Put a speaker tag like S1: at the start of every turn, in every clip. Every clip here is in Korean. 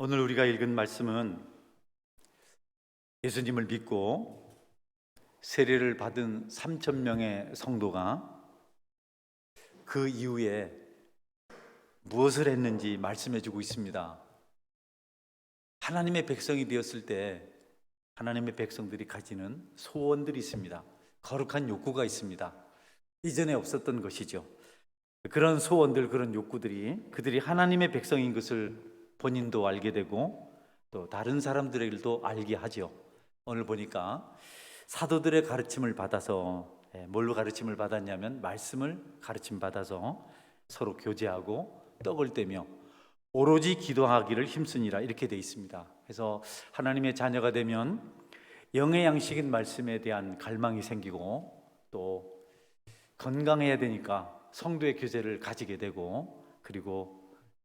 S1: 오늘 우리가 읽은 말씀은 예수님을 믿고 세례를 받은 3천 명의 성도가 그 이후에 무엇을 했는지 말씀해 주고 있습니다. 하나님의 백성이 되었을 때 하나님의 백성들이 가지는 소원들이 있습니다. 거룩한 욕구가 있습니다. 이전에 없었던 것이죠. 그런 소원들, 그런 욕구들이 그들이 하나님의 백성인 것을 본인도 알게 되고 또 다른 사람들에게도 알게 하죠. 오늘 보니까 사도들의 가르침을 받아서 뭘로 가르침을 받았냐면 말씀을 가르침 받아서 서로 교제하고 떡을 떼며 오로지 기도하기를 힘쓰니라 이렇게 되어 있습니다. 그래서 하나님의 자녀가 되면 영의 양식인 말씀에 대한 갈망이 생기고 또 건강해야 되니까 성도의 교제를 가지게 되고 그리고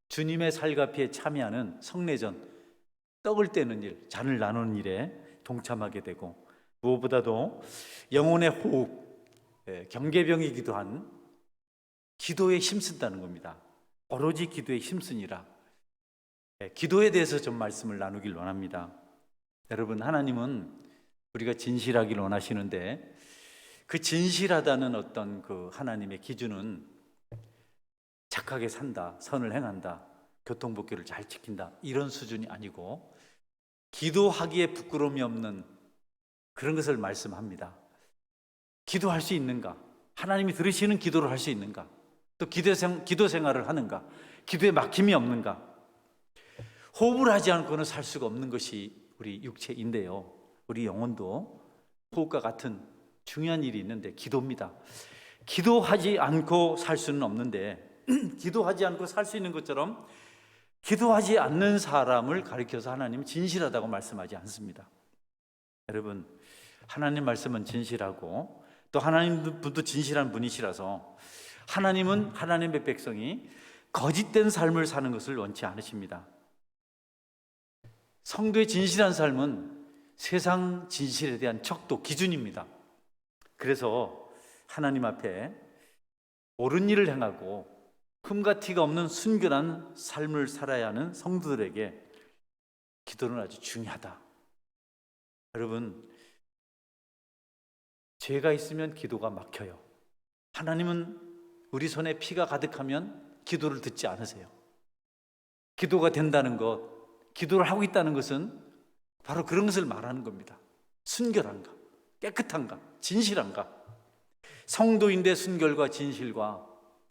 S1: 주님의 살갑이에 참여하는 성례전, 떡을 떼는 일, 잔을 나누는 일에 동참하게 되고 무엇보다도 영혼의 호흡, 경계병이기도 한 기도에 힘쓴다는 겁니다. 오로지 기도에 힘쓰니라. 기도에 대해서 좀 말씀을 나누길 원합니다. 여러분, 하나님은 우리가 진실하길 원하시는데 그 진실하다는 어떤 그 하나님의 기준은 착하게 산다, 선을 행한다, 교통법규를 잘 지킨다 이런 수준이 아니고 기도하기에 부끄러움이 없는 그런 것을 말씀합니다. 기도할 수 있는가? 하나님이 들으시는 기도를 할 수 있는가? 또 기도 생활을 하는가? 기도에 막힘이 없는가? 호흡을 하지 않고는 살 수가 없는 것이 우리 육체인데요. 우리 영혼도 호흡과 같은 중요한 일이 있는데 기도입니다. 기도하지 않고 살 수는 없는데 기도하지 않고 살 수 있는 것처럼 기도하지 않는 사람을 가리켜서 하나님은 진실하다고 말씀하지 않습니다. 여러분, 하나님 말씀은 진실하고 또 하나님 분도 진실한 분이시라서 하나님은 하나님의 백성이 거짓된 삶을 사는 것을 원치 않으십니다. 성도의 진실한 삶은 세상 진실에 대한 척도, 기준입니다. 그래서 하나님 앞에 옳은 일을 행하고 흠과 티가 없는 순결한 삶을 살아야 하는 성도들에게 기도는 아주 중요하다. 여러분, 죄가 있으면 기도가 막혀요. 하나님은 우리 손에 피가 가득하면 기도를 듣지 않으세요. 기도가 된다는 것, 기도를 하고 있다는 것은 바로 그런 것을 말하는 겁니다. 순결한가, 깨끗한가, 진실한가. 성도인데 순결과 진실과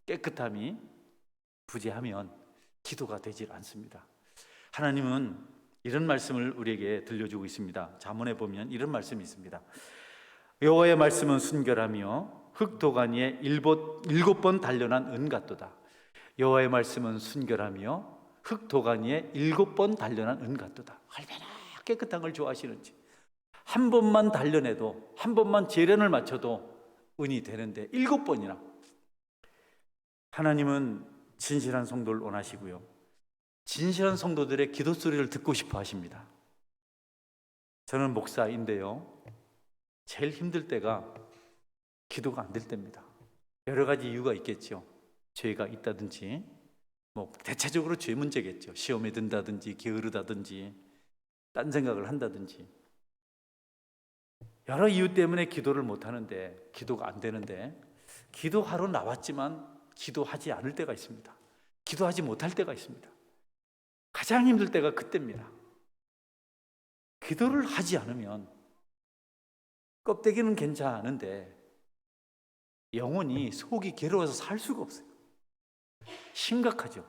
S1: 깨끗함이 부재하면 기도가 되질 않습니다. 하나님은 이런 말씀을 우리에게 들려주고 있습니다. 잠언에 보면 이런 말씀이 있습니다. 여호와의 말씀은 순결하며 흙도가니에 7번 단련한 은 같도다. 여호와의 말씀은 순결하며 흙도가니에 7번 단련한 은 같도다. 얼마나 깨끗한 걸 좋아하시는지. 한 번만 단련해도, 한 번만 재련을 맞춰도 은이 되는데 7번이나. 하나님은 진실한 성도를 원하시고요, 진실한 성도들의 기도 소리를 듣고 싶어 하십니다. 저는 목사인데요, 제일 힘들 때가 기도가 안 될 때입니다. 여러 가지 이유가 있겠죠. 죄가 있다든지 대체적으로 죄 문제겠죠. 시험에 든다든지 게으르다든지 딴 생각을 한다든지 여러 이유 때문에 기도를 못 하는데, 기도가 안 되는데, 기도하러 나왔지만 기도하지 않을 때가 있습니다. 기도하지 못할 때가 있습니다. 가장 힘들 때가 그때입니다. 기도를 하지 않으면 껍데기는 괜찮은데 영혼이 속이 괴로워서 살 수가 없어요. 심각하죠.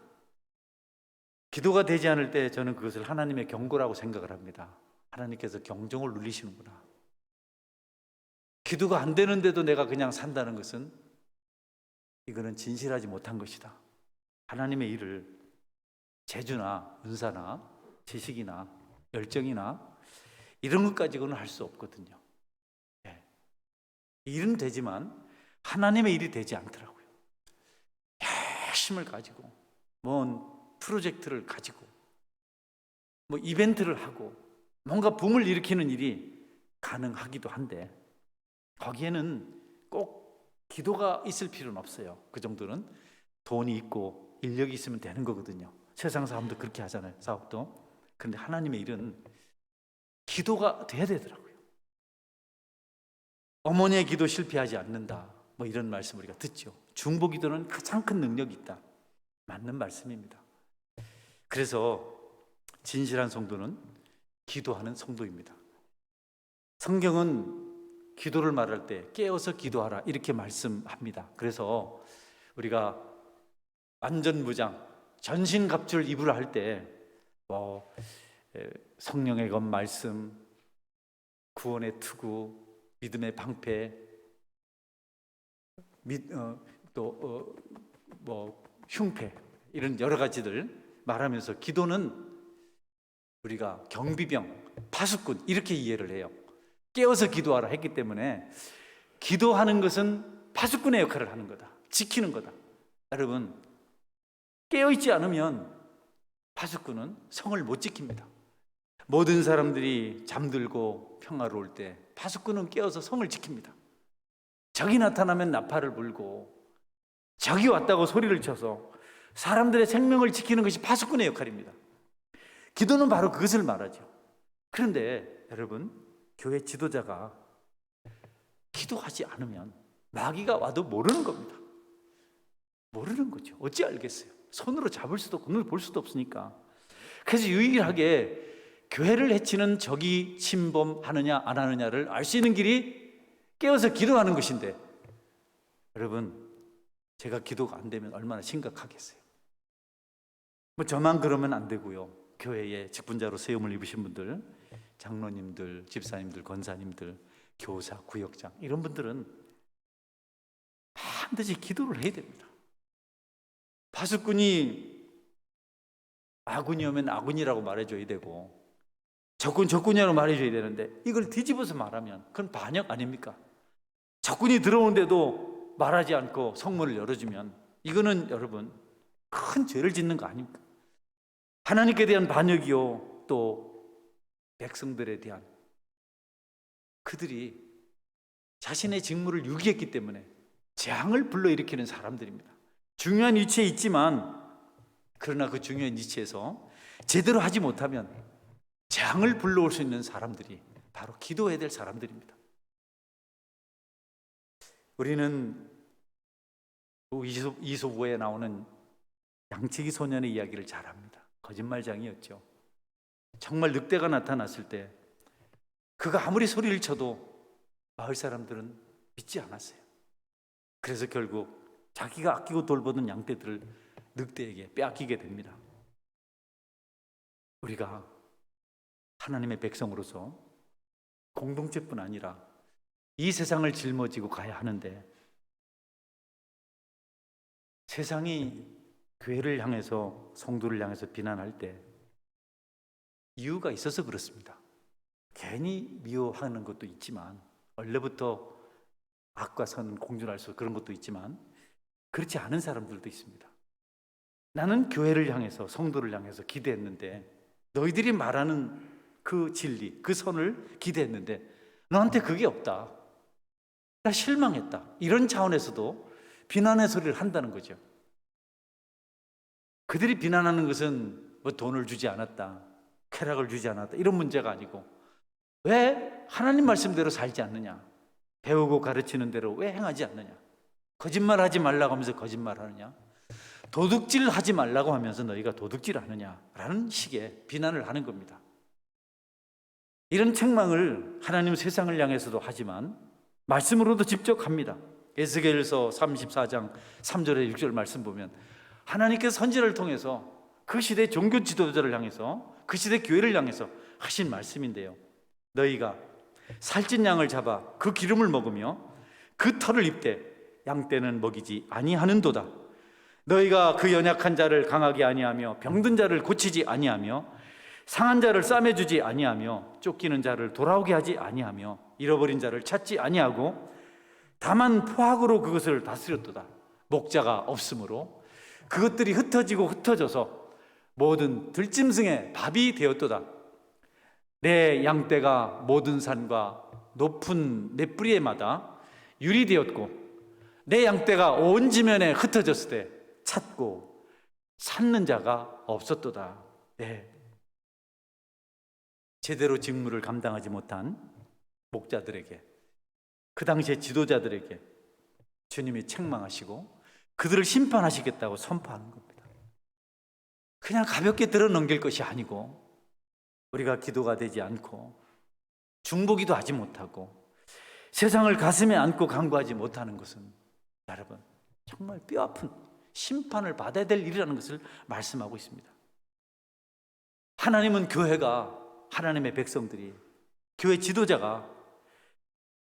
S1: 기도가 되지 않을 때 저는 그것을 하나님의 경고라고 생각을 합니다. 하나님께서 경종을 울리시는구나. 기도가 안 되는데도 내가 그냥 산다는 것은 이거는 진실하지 못한 것이다. 하나님의 일을 재주나 은사나 지식이나 열정이나 이런 것 가지고는 할 수 없거든요. 일은 되지만 하나님의 일이 되지 않더라고요. 열심을 가지고 프로젝트를 가지고 이벤트를 하고 뭔가 붐을 일으키는 일이 가능하기도 한데 거기에는 꼭 기도가 있을 필요는 없어요. 그 정도는 돈이 있고 인력이 있으면 되는 거거든요. 세상 사람도 그렇게 하잖아요. 사업도. 그런데 하나님의 일은 기도가 돼야 되더라고요. 어머니의 기도 실패하지 않는다, 뭐 이런 말씀 우리가 듣죠. 중보 기도는 가장 큰 능력이 있다. 맞는 말씀입니다. 그래서 진실한 성도는 기도하는 성도입니다. 성경은 기도를 말할 때 깨어서 기도하라 이렇게 말씀합니다. 그래서 우리가 완전무장, 전신갑주를 입으라 할 때 성령의 검 말씀, 구원의 투구, 믿음의 방패, 흉패, 이런 여러 가지들 말하면서 기도는 우리가 경비병, 파수꾼 이렇게 이해를 해요. 깨어서 기도하라 했기 때문에 기도하는 것은 파수꾼의 역할을 하는 거다, 지키는 거다. 여러분, 깨어있지 않으면 파수꾼은 성을 못 지킵니다. 모든 사람들이 잠들고 평화로울 때 파수꾼은 깨어서 성을 지킵니다. 적이 나타나면 나팔을 불고, 적이 왔다고 소리를 쳐서 사람들의 생명을 지키는 것이 파수꾼의 역할입니다. 기도는 바로 그것을 말하죠. 그런데 여러분, 교회 지도자가 기도하지 않으면 마귀가 와도 모르는 겁니다. 모르는 거죠. 어찌 알겠어요? 손으로 잡을 수도 없고 눈을 볼 수도 없으니까. 그래서 유일하게 교회를 해치는 적이 침범하느냐 안 하느냐를 알 수 있는 길이 깨어서 기도하는 것인데, 여러분, 제가 기도가 안 되면 얼마나 심각하겠어요. 저만 그러면 안 되고요. 교회에 직분자로 세움을 입으신 분들, 장로님들, 집사님들, 권사님들, 교사, 구역장, 이런 분들은 반드시 기도를 해야 됩니다. 파수꾼이 아군이 오면 아군이라고 말해줘야 되고, 적군이라고 말해줘야 되는데, 이걸 뒤집어서 말하면 그건 반역 아닙니까? 적군이 들어오는데도 말하지 않고 성문을 열어주면 이거는 여러분 큰 죄를 짓는 거 아닙니까? 하나님께 대한 반역이요, 또 백성들에 대한, 그들이 자신의 직무를 유기했기 때문에 재앙을 불러일으키는 사람들입니다. 중요한 위치에 있지만, 그러나 그 중요한 위치에서 제대로 하지 못하면 재앙을 불러올 수 있는 사람들이 바로 기도해야 될 사람들입니다. 우리는 이솝우에 나오는 양치기 소년의 이야기를 잘 압니다. 거짓말장이었죠. 정말 늑대가 나타났을 때 그가 아무리 소리를 쳐도 마을 사람들은 믿지 않았어요. 그래서 결국 자기가 아끼고 돌보던 양떼들을 늑대에게 빼앗기게 됩니다. 우리가 하나님의 백성으로서 공동체뿐 아니라 이 세상을 짊어지고 가야 하는데, 세상이 교회를 향해서, 성도를 향해서 비난할 때 이유가 있어서 그렇습니다. 괜히 미워하는 것도 있지만, 원래부터 악과 선은 공존할 수 그런 것도 있지만, 그렇지 않은 사람들도 있습니다. 나는 교회를 향해서, 성도를 향해서 기대했는데, 너희들이 말하는 그 진리, 그 선을 기대했는데 너한테 그게 없다, 나 실망했다, 이런 차원에서도 비난의 소리를 한다는 거죠. 그들이 비난하는 것은 뭐 돈을 주지 않았다, 쾌락을 주지 않았다, 이런 문제가 아니고, 왜 하나님 말씀대로 살지 않느냐, 배우고 가르치는 대로 왜 행하지 않느냐, 거짓말하지 말라고 하면서 거짓말하느냐, 도둑질 하지 말라고 하면서 너희가 도둑질 하느냐라는 식의 비난을 하는 겁니다. 이런 책망을 하나님 세상을 향해서도 하지만 말씀으로도 직접 합니다. 에스겔서 34장 3절에 6절 말씀 보면 하나님께서 선지자를 통해서 그 시대 종교 지도자를 향해서, 그 시대 교회를 향해서 하신 말씀인데요, 너희가 살찐 양을 잡아 그 기름을 먹으며 그 털을 입되 양떼는 먹이지 아니하는도다. 너희가 그 연약한 자를 강하게 아니하며 병든 자를 고치지 아니하며 상한 자를 싸매주지 아니하며 쫓기는 자를 돌아오게 하지 아니하며 잃어버린 자를 찾지 아니하고 다만 포악으로 그것을 다스렸도다. 목자가 없으므로 그것들이 흩어지고 흩어져서 모든 들짐승의 밥이 되었도다. 내 양떼가 모든 산과 높은 내 뿌리에마다 율이 되었고 내 양떼가 온 지면에 흩어졌을 때 찾고 찾는 자가 없었도다. 네. 제대로 직무를 감당하지 못한 목자들에게, 그 당시의 지도자들에게 주님이 책망하시고 그들을 심판하시겠다고 선포하는 겁니다. 그냥 가볍게 들어 넘길 것이 아니고, 우리가 기도가 되지 않고 중보기도 하지 못하고 세상을 가슴에 안고 간구하지 못하는 것은 여러분 정말 뼈아픈 심판을 받아야 될 일이라는 것을 말씀하고 있습니다. 하나님은 교회가, 하나님의 백성들이, 교회 지도자가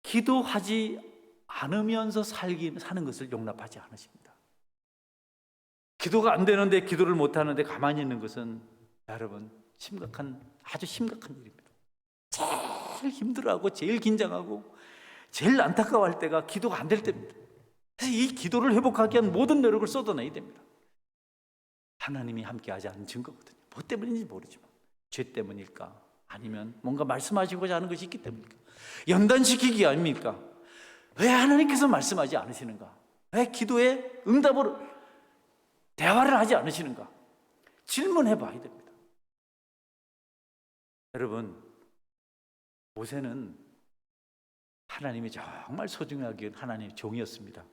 S1: 기도하지 않으면서 사는 것을 용납하지 않으십니다. 기도가 안 되는데, 기도를 못 하는데 가만히 있는 것은 여러분 아주 심각한 일입니다. 제일 힘들어하고 제일 긴장하고 제일 안타까워할 때가 기도가 안 될 때입니다. 그래서 이 기도를 회복하기 위한 모든 노력을 쏟아내야 됩니다. 하나님이 함께하지 않은 증거거든요. 뭐 때문인지 모르지만, 죄 때문일까? 아니면 뭔가 말씀하시고자 하는 것이 있기 때문일까? 연단시키기 아닙니까? 왜 하나님께서 말씀하지 않으시는가? 왜 기도에 응답으로 대화를 하지 않으시는가? 질문해 봐야 됩니다. 여러분, 모세는 하나님이 정말 소중하게 하나님의 종이었습니다.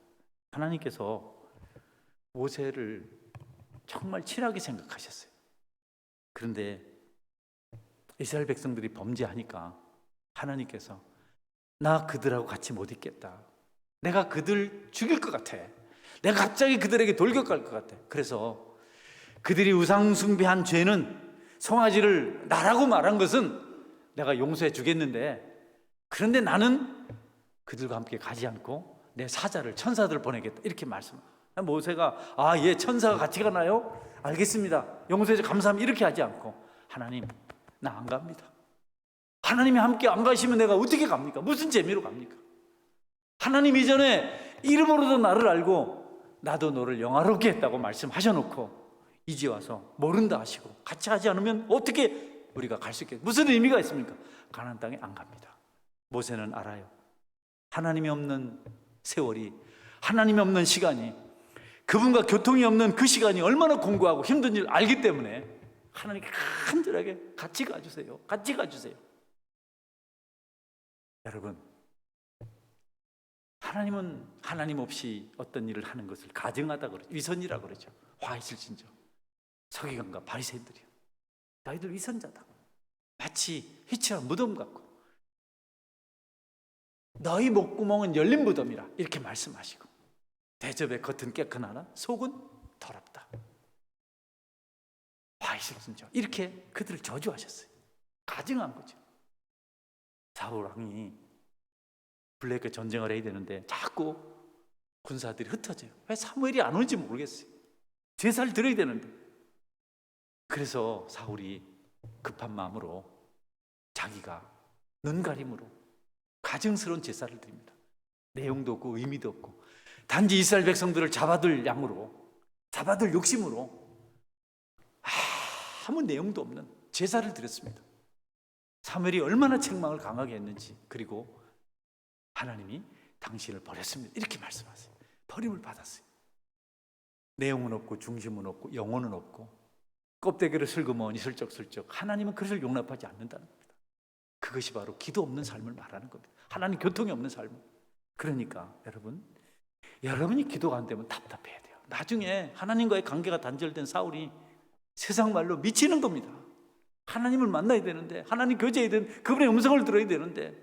S1: 하나님께서 모세를 정말 친하게 생각하셨어요. 그런데 이스라엘 백성들이 범죄하니까 하나님께서 나 그들하고 같이 못 있겠다. 내가 그들 죽일 것 같아. 내가 갑자기 그들에게 돌격할 것 같아. 그래서 그들이 우상 숭배한 죄는, 송아지를 나라고 말한 것은 내가 용서해 주겠는데, 그런데 나는 그들과 함께 가지 않고 내 사자를, 천사들을 보내겠다, 이렇게 말씀합니다. 모세가 예, 천사가 같이 가나요? 알겠습니다, 용서해 주 감사합니다, 이렇게 하지 않고, 하나님 나 안 갑니다. 하나님이 함께 안 가시면 내가 어떻게 갑니까? 무슨 재미로 갑니까? 하나님 이전에 이름으로도 나를 알고 나도 너를 영화롭게 했다고 말씀하셔놓고 이제 와서 모른다 하시고 같이 하지 않으면 어떻게 우리가 갈 수 있겠어요? 무슨 의미가 있습니까? 가나안 땅에 안 갑니다. 모세는 알아요. 하나님이 없는 세월이, 하나님이 없는 시간이, 그분과 교통이 없는 그 시간이 얼마나 공고하고 힘든 줄 알기 때문에 하나님께 간절하게 같이 가주세요, 같이 가주세요. 여러분, 하나님은 하나님 없이 어떤 일을 하는 것을 가증하다 그러죠. 위선이라고 그러죠. 화 있을진저 서기관과 바리새인들이요, 너희들 위선자다. 마치 희철한 무덤 같고 너희 목구멍은 열린 무덤이라, 이렇게 말씀하시고, 대접의 겉은 깨끗하나 속은 더럽다. 화 있을진저, 이렇게 그들을 저주하셨어요. 가증한 거죠. 사울 왕이 블레셋과 전쟁을 해야 되는데 자꾸 군사들이 흩어져요. 왜 사무엘이 안 오는지 모르겠어요. 제사를 드려야 되는데. 그래서 사울이 급한 마음으로 자기가 눈가림으로 가증스러운 제사를 드립니다. 내용도 없고 의미도 없고 단지 이스라엘 백성들을 잡아둘 양으로, 잡아둘 욕심으로 아무 내용도 없는 제사를 드렸습니다. 사무엘이 얼마나 책망을 강하게 했는지, 그리고 하나님이 당신을 버렸습니다, 이렇게 말씀하세요. 버림을 받았어요. 내용은 없고 중심은 없고 영혼은 없고 껍데기를 슬그머니 슬쩍슬쩍, 하나님은 그것을 용납하지 않는다는 겁니다. 그것이 바로 기도 없는 삶을 말하는 겁니다. 하나님 교통이 없는 삶. 그러니까 여러분이 기도가 안 되면 답답해야 돼요. 나중에 하나님과의 관계가 단절된 사울이 세상 말로 미치는 겁니다. 하나님을 만나야 되는데, 하나님 교제해야 되는데, 그분의 음성을 들어야 되는데,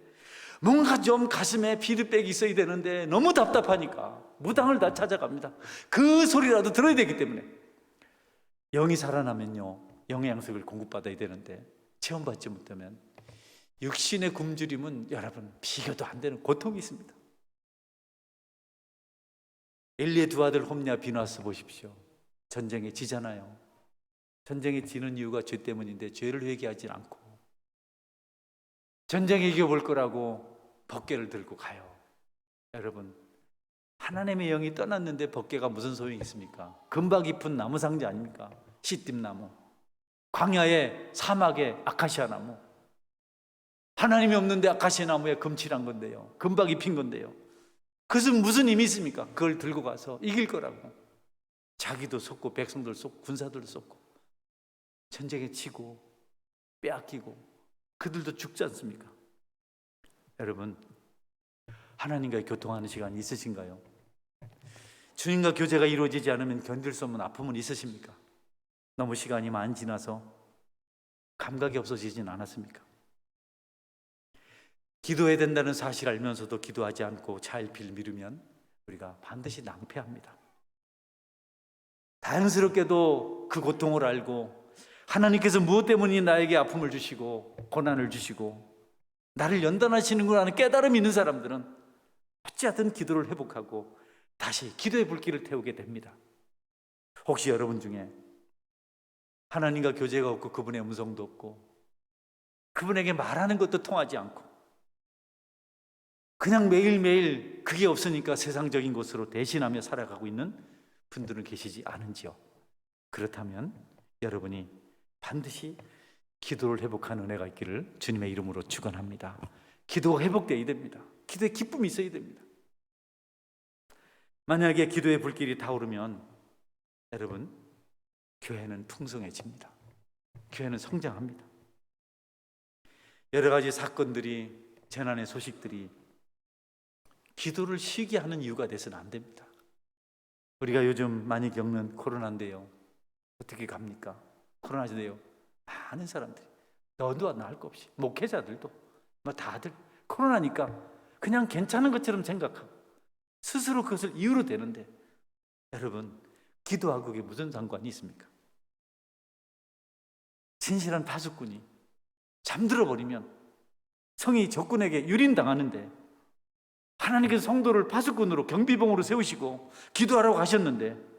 S1: 뭔가 좀 가슴에 피드백이 있어야 되는데 너무 답답하니까 무당을 다 찾아갑니다. 그 소리라도 들어야 되기 때문에. 영이 살아나면요, 영의 양식을 공급받아야 되는데 체험받지 못하면 육신의 굶주림은 여러분 비교도 안 되는 고통이 있습니다. 엘리의 두 아들 홈냐 비나스 보십시오. 전쟁에 지잖아요. 전쟁에 지는 이유가 죄 때문인데 죄를 회개하지 않고 전쟁에 이겨볼 거라고 법궤를 들고 가요. 여러분, 하나님의 영이 떠났는데 법궤가 무슨 소용이 있습니까? 금박 잎은 나무 상자 아닙니까? 시띠나무, 광야의 사막의 아카시아 나무. 하나님이 없는데 아카시아 나무에 금칠한 건데요, 금박 잎인 건데요, 그것은 무슨 의미 있습니까? 그걸 들고 가서 이길 거라고 자기도 쏟고 백성들 쏟고 군사들도 쏟고 전쟁에 치고 빼앗기고 그들도 죽지 않습니까? 여러분, 하나님과의 교통하는 시간이 있으신가요? 주님과 교제가 이루어지지 않으면 견딜 수 없는 아픔은 있으십니까? 너무 시간이 많이 지나서 감각이 없어지진 않았습니까? 기도해야 된다는 사실을 알면서도 기도하지 않고 차일피일 미루면 우리가 반드시 낭패합니다. 다행스럽게도 그 고통을 알고 하나님께서 무엇 때문에 나에게 아픔을 주시고 고난을 주시고 나를 연단하시는구나 하는 깨달음이 있는 사람들은 어찌하든 기도를 회복하고 다시 기도의 불길을 태우게 됩니다. 혹시 여러분 중에 하나님과 교제가 없고 그분의 음성도 없고 그분에게 말하는 것도 통하지 않고 그냥 매일매일 그게 없으니까 세상적인 것으로 대신하며 살아가고 있는 분들은 계시지 않은지요? 그렇다면 여러분이 반드시 기도를 회복하는 은혜가 있기를 주님의 이름으로 축원합니다. 기도가 회복되어야 됩니다. 기도에 기쁨이 있어야 됩니다. 만약에 기도의 불길이 타오르면 여러분, 교회는 풍성해집니다. 교회는 성장합니다. 여러 가지 사건들이, 재난의 소식들이 기도를 쉬게 하는 이유가 돼서는 안 됩니다. 우리가 요즘 많이 겪는 코로나인데요. 어떻게 갑니까? 코로나인데요. 많은 사람들이 너도 나을 것 없이 목회자들도 다들 코로나니까 그냥 괜찮은 것처럼 생각하고 스스로 그것을 이유로 대는데 여러분, 기도하고 그게 무슨 상관이 있습니까? 진실한 파수꾼이 잠들어 버리면 성이 적군에게 유린당하는데 하나님께서 성도를 파수꾼으로 경비병으로 세우시고 기도하라고 하셨는데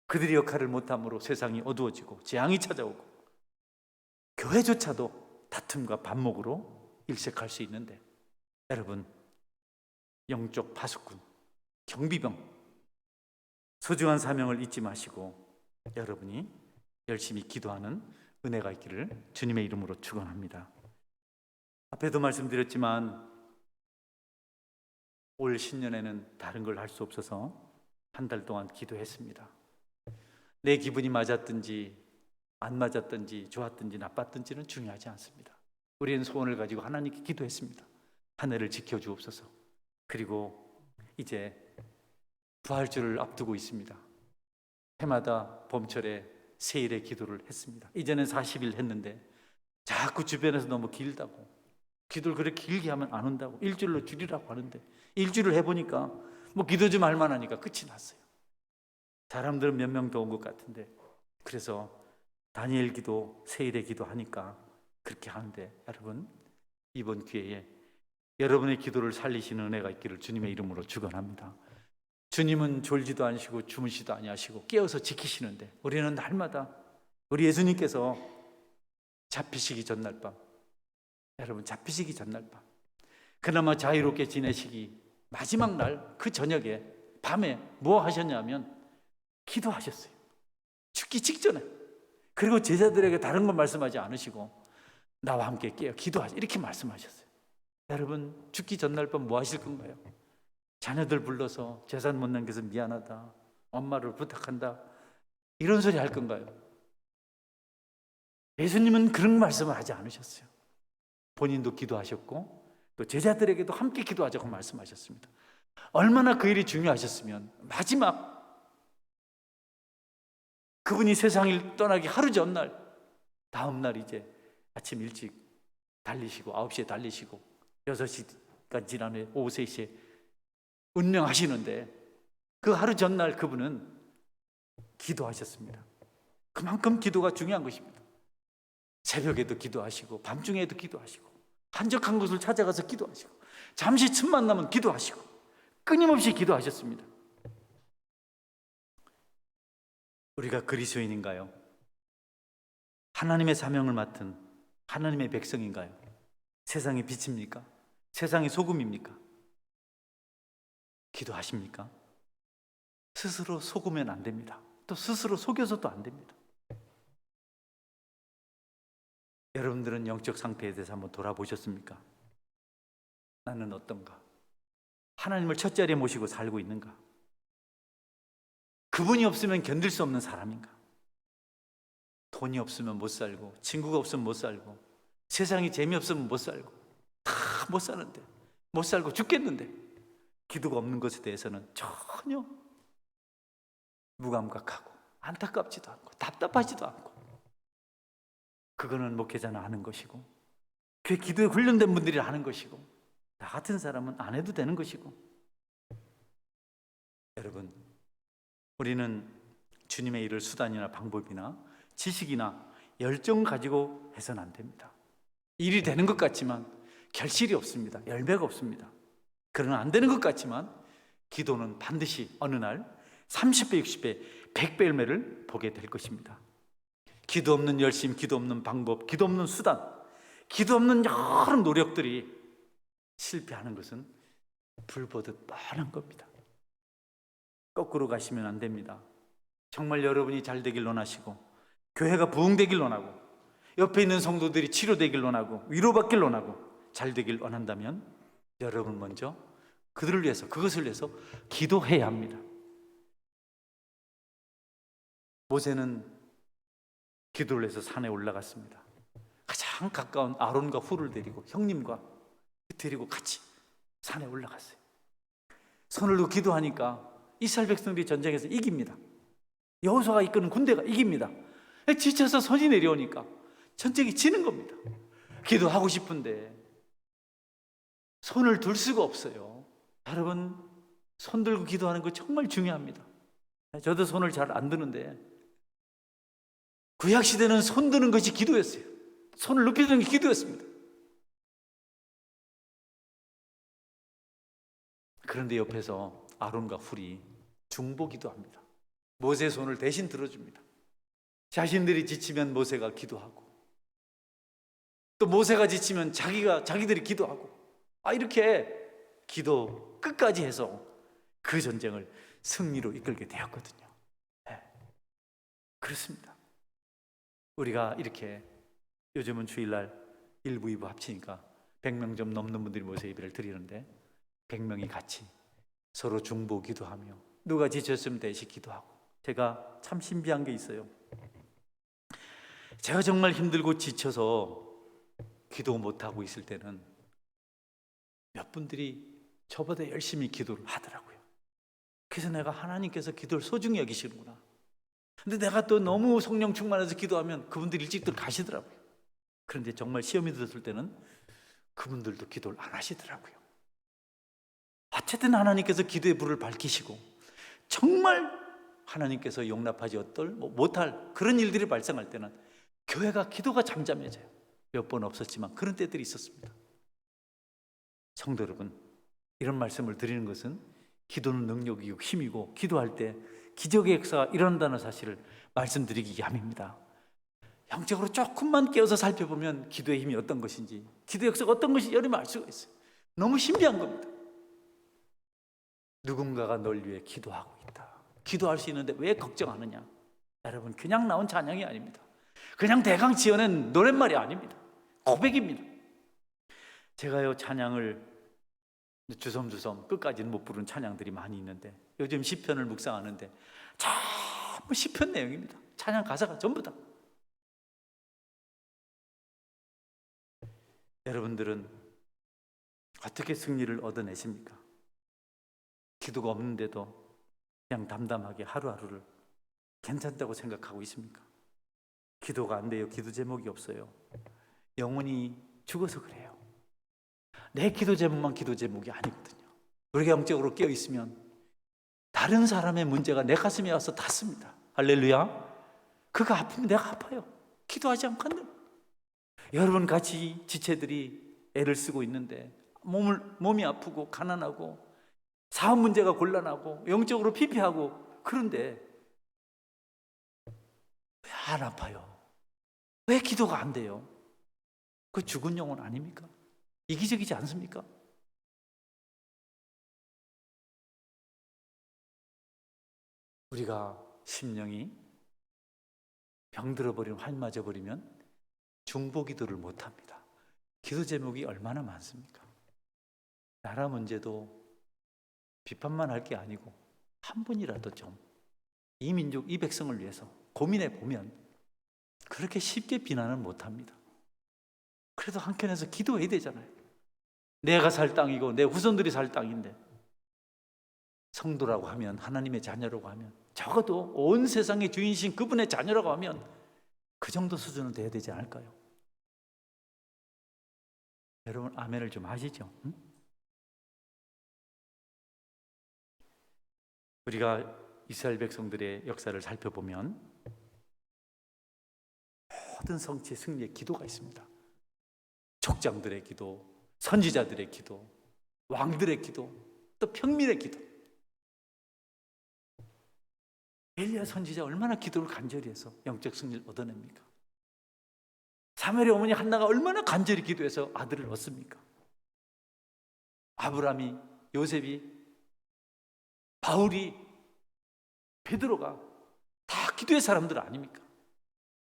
S1: 그들이 역할을 못함으로 세상이 어두워지고 재앙이 찾아오고 교회조차도 다툼과 반목으로 일색할 수 있는데 여러분, 영적 파수꾼, 경비병, 소중한 사명을 잊지 마시고 여러분이 열심히 기도하는 은혜가 있기를 주님의 이름으로 축원합니다. 앞에도 말씀드렸지만 올 신년에는 다른 걸 할 수 없어서 한 달 동안 기도했습니다. 내 기분이 맞았든지 안 맞았든지 좋았든지 나빴든지는 중요하지 않습니다. 우리는 소원을 가지고 하나님께 기도했습니다. 한 해를 지켜주옵소서. 그리고 이제 부활주를 앞두고 있습니다. 해마다 봄철에 세일의 기도를 했습니다. 이제는 40일 했는데 자꾸 주변에서 너무 길다고, 기도를 그렇게 길게 하면 안 온다고, 일주일로 줄이라고 하는데 일주일을 해보니까 뭐 기도 좀 할 만하니까 끝이 났어요. 사람들은 몇 명 더 온 것 같은데 그래서 다니엘 기도, 세일의 기도 하니까 그렇게 하는데 여러분, 이번 기회에 여러분의 기도를 살리시는 은혜가 있기를 주님의 이름으로 축원합니다. 주님은 졸지도 않으시고 주무시도 아니하시고 깨어서 지키시는데 우리는 날마다 우리 예수님께서 잡히시기 전날 밤, 여러분 잡히시기 전날 밤 그나마 자유롭게 지내시기 마지막 날 그 저녁에 밤에 뭐 하셨냐면 기도하셨어요. 죽기 직전에. 그리고 제자들에게 다른 건 말씀하지 않으시고 나와 함께 깨어 기도하자 이렇게 말씀하셨어요. 여러분, 죽기 전날 밤 뭐 하실 건가요? 자녀들 불러서 재산 못 남겨서 미안하다, 엄마를 부탁한다, 이런 소리 할 건가요? 예수님은 그런 말씀을 하지 않으셨어요. 본인도 기도하셨고 또 제자들에게도 함께 기도하자고 말씀하셨습니다. 얼마나 그 일이 중요하셨으면 마지막 그분이 세상을 떠나기 하루 전날, 다음 날 이제 아침 일찍 달리시고 9시에 달리시고 6시간 지난 후에 오후 3시에 운명하시는데 그 하루 전날 그분은 기도하셨습니다. 그만큼 기도가 중요한 것입니다. 새벽에도 기도하시고 밤중에도 기도하시고 한적한 곳을 찾아가서 기도하시고 잠시 틈만 나면 기도하시고 끊임없이 기도하셨습니다. 우리가 그리스도인인가요? 하나님의 사명을 맡은 하나님의 백성인가요? 세상의 빛입니까? 세상의 소금입니까? 기도하십니까? 스스로 속으면 안 됩니다. 또 스스로 속여서도 안 됩니다. 여러분들은 영적 상태에 대해서 한번 돌아보셨습니까? 나는 어떤가? 하나님을 첫 자리에 모시고 살고 있는가? 그분이 없으면 견딜 수 없는 사람인가? 돈이 없으면 못 살고 친구가 없으면 못 살고 세상이 재미없으면 못 살고 다 못 사는데, 못 살고 죽겠는데 기도가 없는 것에 대해서는 전혀 무감각하고 안타깝지도 않고 답답하지도 않고, 그거는 목회자는 아는 것이고 그 기도에 훈련된 분들이 아는 것이고 나 같은 사람은 안 해도 되는 것이고. 여러분, 우리는 주님의 일을 수단이나 방법이나 지식이나 열정 가지고 해서는 안 됩니다. 일이 되는 것 같지만 결실이 없습니다. 열매가 없습니다. 그러나 안 되는 것 같지만 기도는 반드시 어느 날 30배, 60배, 100배 열매를 보게 될 것입니다. 기도 없는 열심, 기도 없는 방법, 기도 없는 수단, 기도 없는 여러 노력들이 실패하는 것은 불보듯 뻔한 겁니다. 거꾸로 가시면 안 됩니다. 정말 여러분이 잘 되길 원하시고 교회가 부흥되길 원하고 옆에 있는 성도들이 치료되길 원하고 위로받길 원하고 잘 되길 원한다면 여러분 먼저 그들을 위해서, 그것을 위해서 기도해야 합니다. 모세는 기도를 해서 산에 올라갔습니다. 가장 가까운 아론과 훌을 데리고, 형님과 데리고 같이 산에 올라갔어요. 손을 들고 기도하니까 이스라엘 백성들이 전쟁에서 이깁니다. 여호수아가 이끄는 군대가 이깁니다. 지쳐서 손이 내려오니까 전쟁이 지는 겁니다. 기도하고 싶은데 손을 들 수가 없어요. 여러분, 손 들고 기도하는 거 정말 중요합니다. 저도 손을 잘 안 드는데 구약시대는 손 드는 것이 기도였어요. 손을 높이 드는 게 기도였습니다. 그런데 옆에서 아론과 훌이 중보기도 합니다. 모세의 손을 대신 들어줍니다. 자신들이 지치면 모세가 기도하고 또 모세가 지치면 자기들이 기도하고, 이렇게 기도 끝까지 해서 그 전쟁을 승리로 이끌게 되었거든요. 네. 그렇습니다. 우리가 이렇게 요즘은 주일날 1부, 2부 합치니까 100명 좀 넘는 분들이 모세 예배를 드리는데 100명이 같이 서로 중보 기도하며 누가 지쳤으면 대신 기도하고. 제가 참 신비한 게 있어요. 제가 정말 힘들고 지쳐서 기도 못하고 있을 때는 몇 분들이 저보다 열심히 기도를 하더라고요. 그래서 내가 하나님께서 기도를 소중히 여기시는구나. 근데 내가 또 너무 성령 충만해서 기도하면 그분들이 일찍들 가시더라고요. 그런데 정말 시험이 들었을 때는 그분들도 기도를 안 하시더라고요. 어쨌든 하나님께서 기도의 불을 밝히시고 정말 하나님께서 용납하지 못할 그런 일들이 발생할 때는 교회가 기도가 잠잠해져요. 몇 번 없었지만 그런 때들이 있었습니다. 성도 여러분, 이런 말씀을 드리는 것은 기도는 능력이고 힘이고 기도할 때 기적의 역사가 일어난다는 사실을 말씀드리기 위함입니다. 영적으로 조금만 깨어서 살펴보면 기도의 힘이 어떤 것인지, 기도의 역사가 어떤 것인지 여러분 알 수가 있어요. 너무 신비한 겁니다. 누군가가 널 위해 기도하고 있다. 기도할 수 있는데 왜 걱정하느냐? 여러분, 그냥 나온 찬양이 아닙니다. 그냥 대강 지어낸 노랫말이 아닙니다. 고백입니다. 제가요, 찬양을 주섬주섬 끝까지는 못 부른 찬양들이 많이 있는데 요즘 시편을 묵상하는데 전부 시편 내용입니다. 찬양 가사가 전부 다. 여러분들은 어떻게 승리를 얻어내십니까? 기도가 없는데도 그냥 담담하게 하루하루를 괜찮다고 생각하고 있습니까? 기도가 안 돼요. 기도 제목이 없어요. 영혼이 죽어서 그래요. 내 기도 제목만 기도 제목이 아니거든요. 우리가 영적으로 깨어 있으면 다른 사람의 문제가 내 가슴에 와서 닿습니다. 할렐루야. 그가 아프면 내가 아파요. 기도하지 않거든. 여러분 같이 지체들이 애를 쓰고 있는데 몸이 아프고 가난하고 사업 문제가 곤란하고 영적으로 피폐하고, 그런데 왜 안 아파요? 왜 기도가 안 돼요? 그 죽은 영혼 아닙니까? 이기적이지 않습니까? 우리가 심령이 병들어 버리면, 환 맞아 버리면 중보 기도를 못 합니다. 기도 제목이 얼마나 많습니까? 나라 문제도 비판만 할 게 아니고 한 분이라도 좀 이 민족, 이 백성을 위해서 고민해 보면 그렇게 쉽게 비난은 못 합니다. 그래도 한켠에서 기도해야 되잖아요. 내가 살 땅이고 내 후손들이 살 땅인데, 성도라고 하면, 하나님의 자녀라고 하면, 적어도 온 세상의 주인이신 그분의 자녀라고 하면 그 정도 수준은 돼야 되지 않을까요? 여러분 아멘을 좀 하시죠. 응? 우리가 이스라엘 백성들의 역사를 살펴보면 모든 성취의 승리의 기도가 있습니다. 족장들의 기도, 선지자들의 기도, 왕들의 기도, 또 평민의 기도. 엘리야 선지자 얼마나 기도를 간절히 해서 영적 승리를 얻어냅니까? 사무엘의 어머니 한나가 얼마나 간절히 기도해서 아들을 얻습니까? 아브라함이, 요셉이, 바울이, 베드로가 다 기도의 사람들 아닙니까?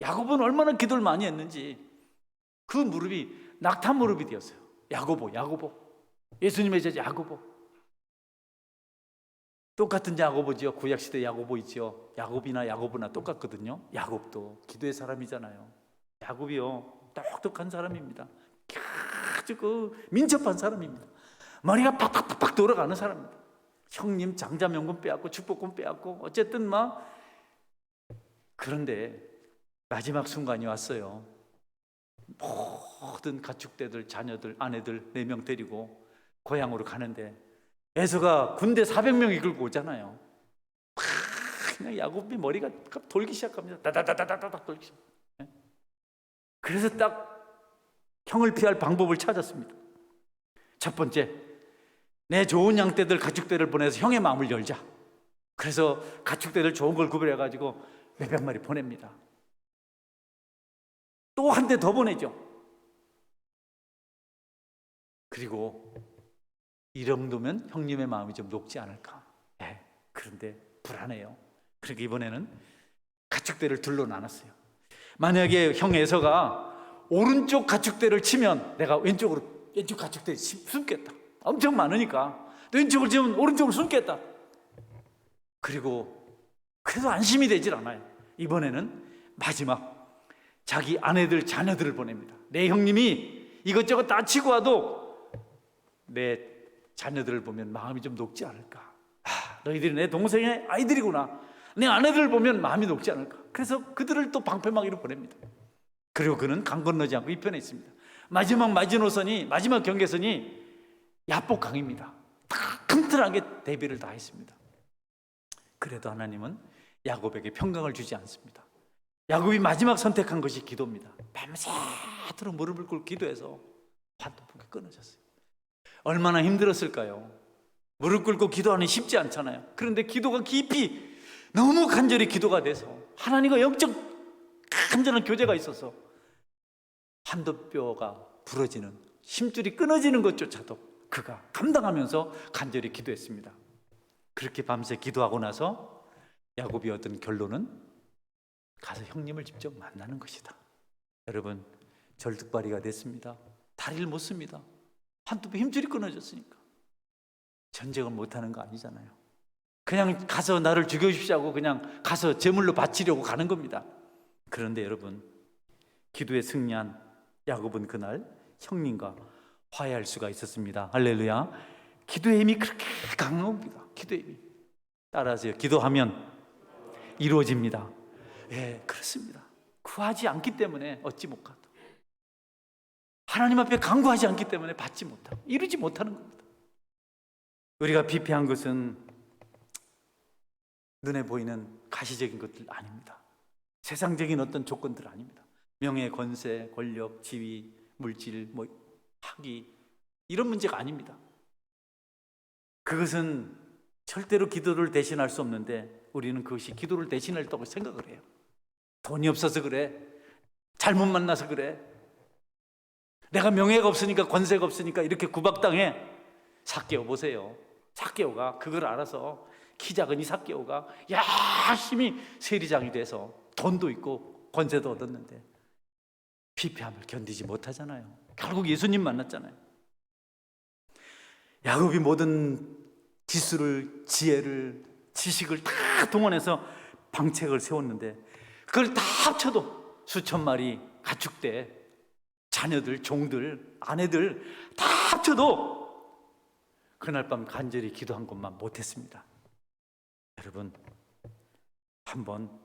S1: 야곱은 얼마나 기도를 많이 했는지 그 무릎이 낙타 무릎이 되었어요. 야고보, 예수님의 제자 야고보. 똑같은 야고보지요. 구약시대 야고보이지요. 야곱이나 야고보나 똑같거든요. 야곱도 기도의 사람이잖아요. 야곱이요, 똑똑한 사람입니다. 아주 민첩한 사람입니다. 머리가 팍팍팍 돌아가는 사람입니다. 형님 장자명분 빼앗고 축복권 빼앗고 어쨌든 그런데 마지막 순간이 왔어요. 모든 가축대들, 자녀들, 아내들 4명 데리고 고향으로 가는데 에서가 군대 400명 이끌고 오잖아요. 그냥 야곱이 머리가 돌기 시작합니다. 다다다다다닥 돌기 시작. 그래서 딱 형을 피할 방법을 찾았습니다. 첫 번째, 내 좋은 양떼들, 가축대를 보내서 형의 마음을 열자. 그래서 가축대들 좋은 걸 구별해가지고 몇백 마리 보냅니다. 또 한 대 더 보내죠. 그리고 이 정도면 형님의 마음이 좀 녹지 않을까. 그런데 불안해요. 그러니까 이번에는 가축대를 둘로 나눴어요. 만약에 형 에서가 오른쪽 가축대를 치면 내가 왼쪽 가축대에 숨겠다. 엄청 많으니까 왼쪽을 치면 오른쪽을 숨겠다. 그리고 그래도 안심이 되질 않아요. 이번에는 마지막 자기 아내들, 자녀들을 보냅니다. 내 형님이 이것저것 다 치고 와도 내 자녀들을 보면 마음이 좀 녹지 않을까. 너희들이 내 동생의 아이들이구나. 내 아내들을 보면 마음이 녹지 않을까. 그래서 그들을 또 방패막이로 보냅니다. 그리고 그는 강 건너지 않고 이 편에 있습니다. 마지막 마지노선이, 마지막 경계선이 야복강입니다. 다 튼튼하게 대비를 다 했습니다. 그래도 하나님은 야곱에게 평강을 주지 않습니다. 야곱이 마지막 선택한 것이 기도입니다. 밤새도록 무릎을 꿇고 기도해서 환도풍이 끊어졌어요. 얼마나 힘들었을까요? 무릎 꿇고 기도하는 쉽지 않잖아요. 그런데 기도가 깊이 너무 간절히 기도가 돼서 하나님과 영적 간절한 교제가 있어서 환도뼈가 부러지는, 힘줄이 끊어지는 것조차도 그가 감당하면서 간절히 기도했습니다. 그렇게 밤새 기도하고 나서 야곱이 얻은 결론은 가서 형님을 직접 만나는 것이다. 여러분, 절뚝발이가 됐습니다. 다리를 못 씁니다. 한두배 힘줄이 끊어졌으니까. 전쟁을 못하는 거 아니잖아요. 그냥 가서 나를 죽여주십시오 하고 그냥 가서 제물로 바치려고 가는 겁니다. 그런데 여러분, 기도에 승리한 야곱은 그날 형님과 화해할 수가 있었습니다. 할렐루야. 기도의 힘이 그렇게 강한 겁니다. 기도의 힘이. 따라하세요. 기도하면 이루어집니다. 그렇습니다. 구하지 않기 때문에 얻지 못하고, 하나님 앞에 간구하지 않기 때문에 받지 못하고, 이루지 못하는 겁니다. 우리가 비패한 것은 눈에 보이는 가시적인 것들 아닙니다. 세상적인 어떤 조건들 아닙니다. 명예, 권세, 권력, 지위, 물질, 학위, 이런 문제가 아닙니다. 그것은 절대로 기도를 대신할 수 없는데 우리는 그것이 기도를 대신했다고 생각을 해요. 돈이 없어서 그래, 잘못 만나서 그래, 내가 명예가 없으니까, 권세가 없으니까 이렇게 구박당해. 삭개오 보세요. 삭개오가 그걸 알아서, 키 작은 이 삭개오가 열심히 세리장이 돼서 돈도 있고 권세도 얻었는데 피폐함을 견디지 못하잖아요. 결국 예수님 만났잖아요. 야곱이 모든 기술을, 지혜를, 지식을 다 동원해서 방책을 세웠는데 그걸 다 합쳐도 수천 마리 가축대, 자녀들, 종들, 아내들 다 합쳐도 그날 밤 간절히 기도한 것만 못했습니다. 여러분, 한번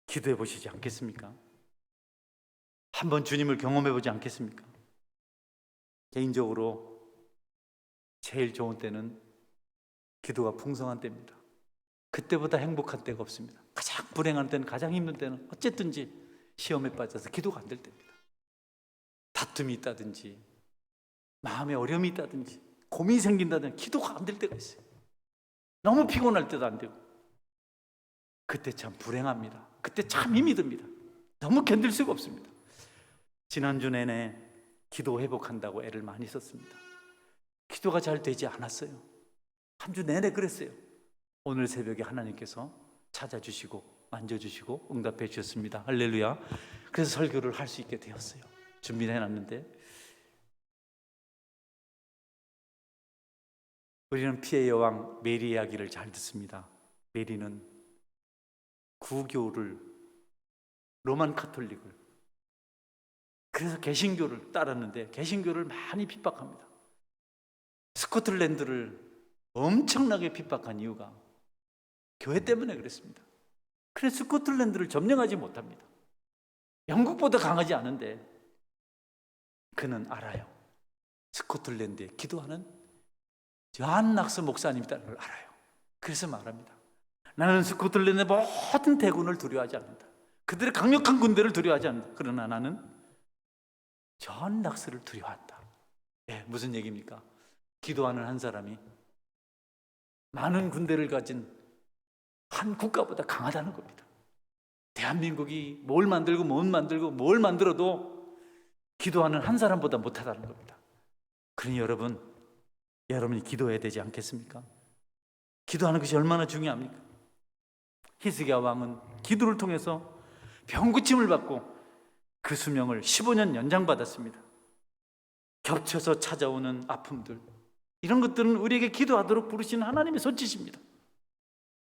S1: 기도해 보시지 않겠습니까? 한번 주님을 경험해 보지 않겠습니까? 개인적으로 제일 좋은 때는 기도가 풍성한 때입니다. 그때보다 행복한 때가 없습니다. 가장 불행한 때는, 가장 힘든 때는 어쨌든지 시험에 빠져서 기도가 안 될 때입니다. 다툼이 있다든지 마음에 어려움이 있다든지 고민이 생긴다든지 기도가 안 될 때가 있어요. 너무 피곤할 때도 안 되고, 그때 참 불행합니다. 그때 참 힘이 듭니다. 너무 견딜 수가 없습니다. 지난주 내내 기도 회복한다고 애를 많이 썼습니다. 기도가 잘 되지 않았어요. 한 주 내내 그랬어요. 오늘 새벽에 하나님께서 찾아주시고 만져주시고 응답해 주셨습니다. 할렐루야. 그래서 설교를 할 수 있게 되었어요. 준비를 해놨는데, 우리는 피해 여왕 메리 이야기를 잘 듣습니다. 메리는 구교를, 로만 카톨릭을, 그래서 개신교를 따랐는데 개신교를 많이 핍박합니다. 스코틀랜드를 엄청나게 핍박한 이유가 교회 때문에 그랬습니다. 그래서 스코틀랜드를 점령하지 못합니다. 영국보다 강하지 않은데 그는 알아요. 스코틀랜드에 기도하는 요한 낙스 목사님 있다는 걸 알아요. 그래서 말합니다. 나는 스코틀랜드의 모든 대군을 두려워하지 않는다. 그들의 강력한 군대를 두려워하지 않는다. 그러나 나는 요한 낙스를 두려워한다. 네, 무슨 얘기입니까? 기도하는 한 사람이 많은 군대를 가진 한 국가보다 강하다는 겁니다. 대한민국이 뭘 만들고 뭘 만들어도 기도하는 한 사람보다 못하다는 겁니다. 그러니 여러분이 기도해야 되지 않겠습니까? 기도하는 것이 얼마나 중요합니까? 히스기야 왕은 기도를 통해서 병고침을 받고 그 수명을 15년 연장받았습니다. 겹쳐서 찾아오는 아픔들, 이런 것들은 우리에게 기도하도록 부르시는 하나님의 손짓입니다.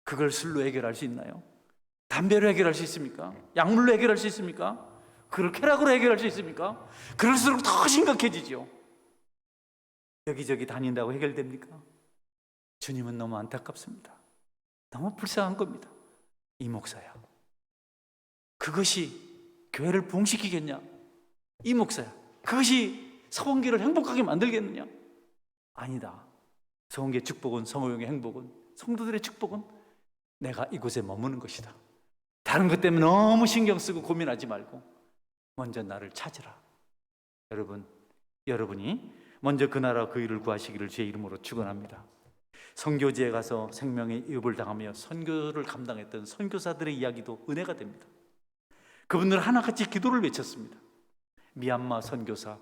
S1: 그걸 술로 해결할 수 있나요? 담배로 해결할 수 있습니까? 약물로 해결할 수 있습니까? 그걸 쾌락으로 해결할 수 있습니까? 그럴수록 더 심각해지죠. 여기저기 다닌다고 해결됩니까? 주님은 너무 안타깝습니다. 너무 불쌍한 겁니다. 이 목사야, 그것이 교회를 부흥시키겠냐? 이 목사야, 그것이 서원교를 행복하게 만들겠느냐? 아니다. 서원교의 축복은, 성호용의 행복은, 성도들의 축복은 내가 이곳에 머무는 것이다. 다른 것 때문에 너무 신경 쓰고 고민하지 말고 먼저 나를 찾으라. 여러분이 먼저 그 나라 그 일을 구하시기를 주의 이름으로 축원합니다. 선교지에 가서 생명의 위협을 당하며 선교를 감당했던 선교사들의 이야기도 은혜가 됩니다. 그분들 하나같이 기도를 외쳤습니다. 미얀마 선교사,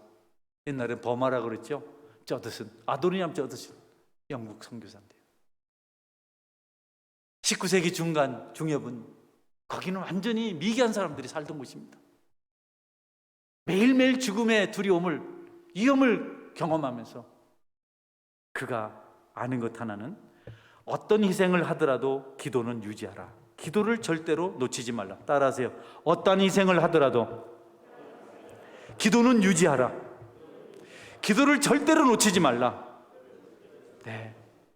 S1: 옛날에 버마라 그랬죠. 저드슨, 아도니암 저드슨, 영국 선교사인데요. 19세기 중간 중엽은 거기는 완전히 미개한 사람들이 살던 곳입니다. 매일매일 죽음의 두려움을, 위험을 경험하면서 그가 아는 것 하나는 어떤 희생을 하더라도 기도는 유지하라. 기도를 절대로 놓치지 말라. 따라하세요. 어떤 희생을 하더라도 기도는 유지하라. 기도를 절대로 놓치지 말라. 네,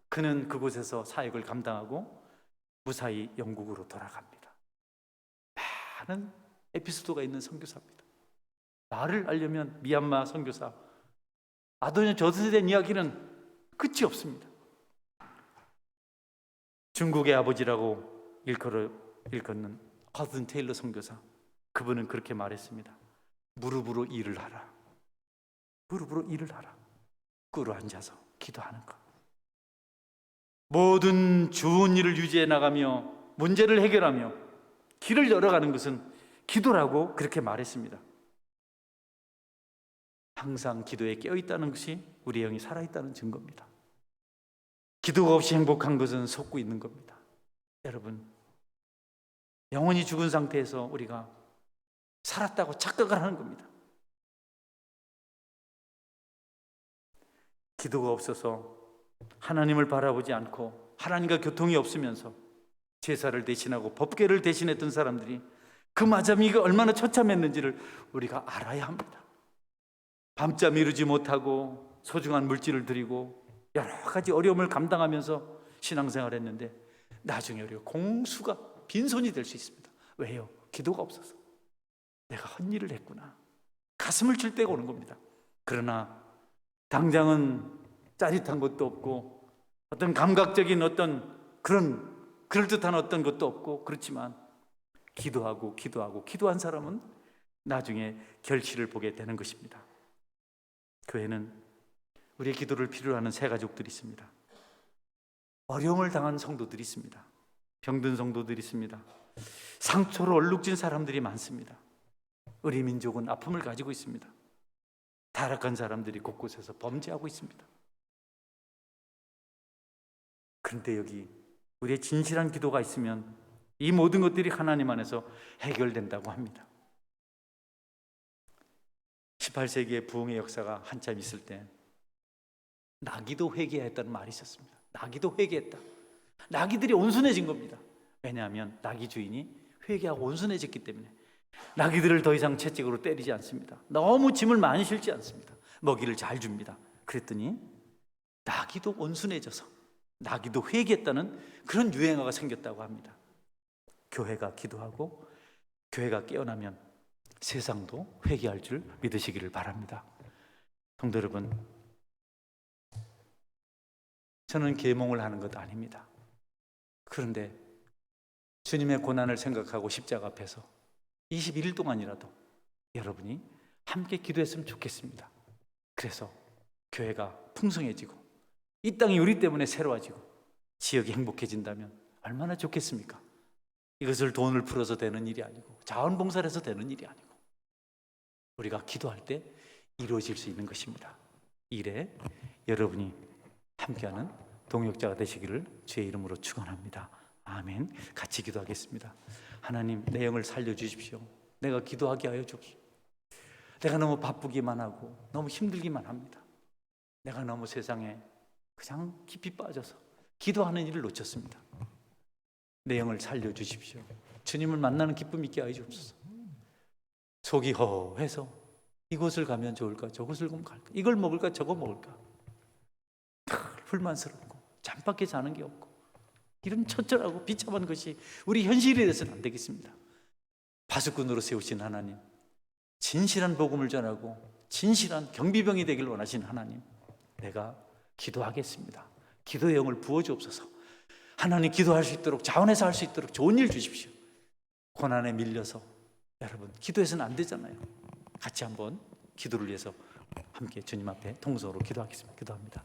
S1: 그는 그곳에서 사역을 감당하고 무사히 영국으로 돌아갑니다. 많은 에피소드가 있는 선교사입니다. 나를 알려면 미얀마 선교사 아도니아 저드스에 대한 이야기는 끝이 없습니다. 중국의 아버지라고 일컫는 허든 테일러 선교사, 그분은 그렇게 말했습니다. 무릎으로 일을 하라. 무릎으로 일을 하라. 꿇어 앉아서 기도하는 것. 모든 좋은 일을 유지해 나가며 문제를 해결하며 길을 열어가는 것은 기도라고 그렇게 말했습니다. 항상 기도에 깨어있다는 것이 우리 영이 살아있다는 증거입니다. 기도가 없이 행복한 것은 속고 있는 겁니다. 여러분, 영혼이 죽은 상태에서 우리가 살았다고 착각을 하는 겁니다. 기도가 없어서 하나님을 바라보지 않고 하나님과 교통이 없으면서 제사를 대신하고 법궤를 대신했던 사람들이 그 마자미가 얼마나 처참했는지를 우리가 알아야 합니다. 밤잠 이루지 못하고 소중한 물질을 드리고 여러 가지 어려움을 감당하면서 신앙생활을 했는데 나중에 우리가 공수가 빈손이 될 수 있습니다. 왜요? 기도가 없어서. 내가 헛일을 했구나. 가슴을 칠 때가 오는 겁니다. 그러나 당장은 짜릿한 것도 없고 어떤 감각적인 어떤 그런 그럴듯한 어떤 것도 없고, 그렇지만 기도한 사람은 나중에 결실을 보게 되는 것입니다. 교회는 우리의 기도를 필요로 하는 세 가족들이 있습니다. 어려움을 당한 성도들이 있습니다. 병든 성도들이 있습니다. 상처로 얼룩진 사람들이 많습니다. 우리 민족은 아픔을 가지고 있습니다. 타락한 사람들이 곳곳에서 범죄하고 있습니다. 그런데 여기 우리의 진실한 기도가 있으면 이 모든 것들이 하나님 안에서 해결된다고 합니다. 18세기의 부흥의 역사가 한참 있을 때 나귀도 회개했다는 말이 있었습니다. 나귀도 회개했다. 나귀들이 온순해진 겁니다. 왜냐하면 나귀 주인이 회개하고 온순해졌기 때문에 나귀들을 더 이상 채찍으로 때리지 않습니다. 너무 짐을 많이 실지 않습니다. 먹이를 잘 줍니다. 그랬더니 나귀도 온순해져서 나귀도 회개했다는 그런 유행어가 생겼다고 합니다. 교회가 기도하고 교회가 깨어나면 세상도 회개할 줄 믿으시기를 바랍니다. 성도 여러분, 저는 계몽을 하는 것 아닙니다. 그런데 주님의 고난을 생각하고 십자가 앞에서 21일 동안이라도 여러분이 함께 기도했으면 좋겠습니다. 그래서 교회가 풍성해지고 이 땅이 우리 때문에 새로워지고 지역이 행복해진다면 얼마나 좋겠습니까? 이것을 돈을 풀어서 되는 일이 아니고 자원봉사를 해서 되는 일이 아니고 우리가 기도할 때 이루어질 수 있는 것입니다. 이 일에 여러분이 함께하는 동역자가 되시기를 주의 이름으로 축원합니다. 아멘. 같이 기도하겠습니다. 하나님, 내 영을 살려주십시오. 내가 기도하게 하여 주십시오. 내가 너무 바쁘기만 하고 너무 힘들기만 합니다. 내가 너무 세상에 그냥 깊이 빠져서 기도하는 일을 놓쳤습니다. 내 영을 살려주십시오. 주님을 만나는 기쁨 있게 하여 주옵소서. 속이 허해서 이곳을 가면 좋을까 저곳을 가면 갈까, 이걸 먹을까 저거 먹을까, 늘 불만스럽고 잠밖에 자는 게 없고 이런 처절하고 비참한 것이 우리 현실이 돼서는 안 되겠습니다. 파수꾼으로 세우신 하나님, 진실한 복음을 전하고 진실한 경비병이 되길 원하신 하나님, 내가 기도하겠습니다. 기도의 영을 부어주옵소서. 하나님, 기도할 수 있도록, 자원해서 할 수 있도록 좋은 일 주십시오. 고난에 밀려서 여러분 기도해서는 안 되잖아요. 같이 한번 기도를 위해서 함께 주님 앞에 통성으로 기도하겠습니다. 기도합니다.